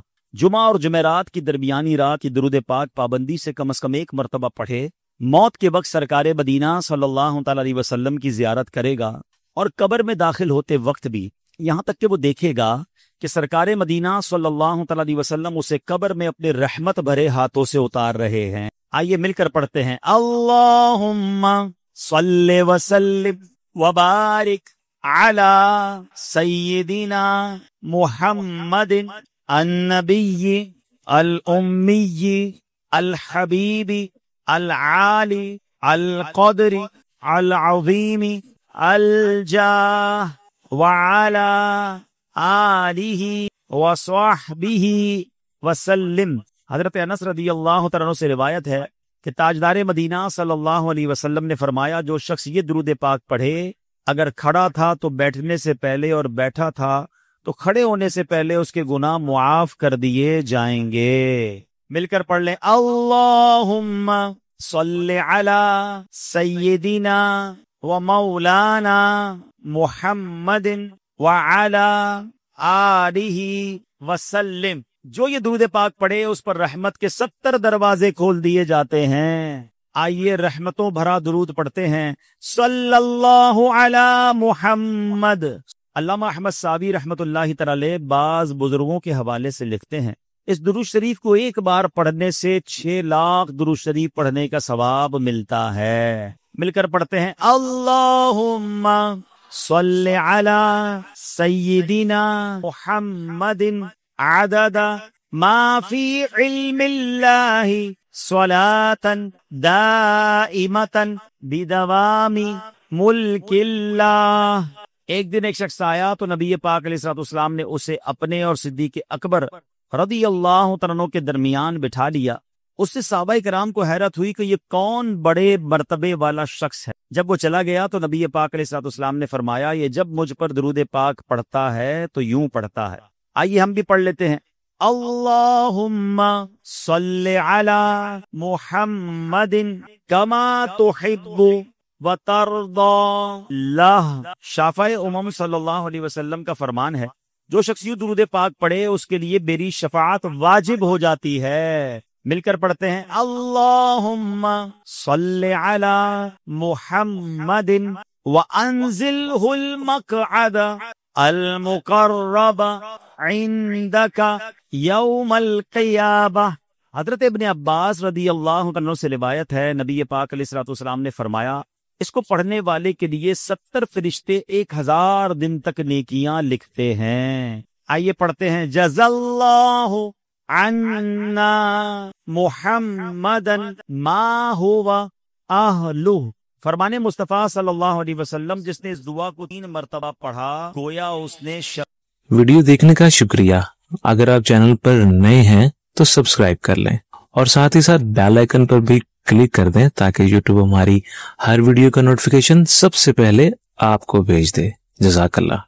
اور جمعرات کی درمیانی رات کی درود پاک پابندی سے کم از کم 1 مرتبہ پڑھے، موت کے وقت سرکار مدینہ صلی اللہ تعالی علیہ وسلم کی زیارت کرے گا، اور قبر میں داخل ہوتے وقت بھی یہاں تک کہ وہ دیکھے گا کہ سرکار مدینہ صلی اللہ تعالی علیہ وسلم اسے قبر میں اپنے رحمت بھرے ہاتھوں سے اتار رہے ہیں. آئیے مل کر پڑھتے ہیں. اللہم صلی وسلم وبارک علی سیدنا محمد النبی الأمي الحبيب العالي القدر العظيم الجاه وعلى آلہ وصحبہ وسلم۔ حضرت انس رضی اللہ تعالیٰ عنہ سے روایت ہے کہ تاجدار مدینہ صلی اللہ علیہ وسلم نے فرمایا، جو شخص یہ درود پاک پڑھے، اگر کھڑا تھا تو بیٹھنے سے پہلے اور بیٹھا تھا تو کھڑے ہونے سے پہلے اس کے گناہ معاف کر دیے جائیں گے۔ مل کر پڑھ لیں، اللہم صلی علی سیدنا و مولانا محمد وعلی آلہ وسلم۔ جو یہ درود پاک پڑھے اس پر رحمت کے 70 دروازے کھول دیے جاتے ہیں۔ آئیے رحمتوں بھرا درود پڑھتے ہیں۔ صلی اللہ علی محمد۔ علامہ احمد صابی رحمت اللہ تعالی بعض بزرگوں کے حوالے سے لکھتے ہیں، اس درود شریف کو ایک بار پڑھنے سے 6 لاکھ درود شریف پڑھنے کا ثواب ملتا ہے۔ مل کر پڑھتے ہیں، اللہم صلی علی سیدنا محمد عدد ما فی علم اللہ صلاة دائمة بدوام ملک اللہ۔ ایک دن ایک شخص آیا تو نبی پاک علیہ الصلوۃ والسلام نے اسے اپنے اور صدیق اکبر رضی اللہ تعالیٰ عنہ کے درمیان بٹھا لیا۔ اس سے صحابہ کرام کو حیرت ہوئی کہ یہ کون بڑے مرتبے والا شخص ہے۔ جب وہ چلا گیا تو نبی پاک علیہ الصلوۃ والسلام نے فرمایا، یہ جب مجھ پر درود پاک پڑھتا ہے تو یوں پڑھتا ہے۔ آئیے ہم بھی پڑھ لیتے ہیں، اللہم صلی علی محمد کما تحب وترضی۔ اللہ شافع امم صلی اللہ علیہ وسلم کا فرمان ہے، جو شخص یوں درود پاک پڑھے اس کے لیے میری شفاعت واجب ہو جاتی ہے۔ مل کر پڑھتے ہیں، اللہم صلی علی محمد وانزلہ المقعد المقرب عندک یوم القیامہ۔ حضرت ابن عباس رضی اللہ عنہ سے روایت ہے، نبی پاک علیہ الصلوۃ والسلام نے فرمایا، اس کو پڑھنے والے کے لیے 70 فرشتے 1000 دن تک نیکیاں لکھتے ہیں۔ آئیے پڑھتے ہیں، جزا اللہ عنا محمدا ما هو اہلہ۔ فرمان مصطفیٰ صلی اللہ علیہ وسلم، جس نے اس دعا کو 3 مرتبہ پڑھا گویا اس نے ویڈیو دیکھنے کا شکریہ۔ اگر آپ چینل پر نئے ہیں تو سبسکرائب کر لیں اور ساتھ ہی ساتھ بیل آئیکن پر بھی کلک کر دیں تاکہ یوٹیوب ہماری ہر ویڈیو کا نوٹیفیکیشن سب سے پہلے آپ کو بھیج دے۔ جزاک اللہ۔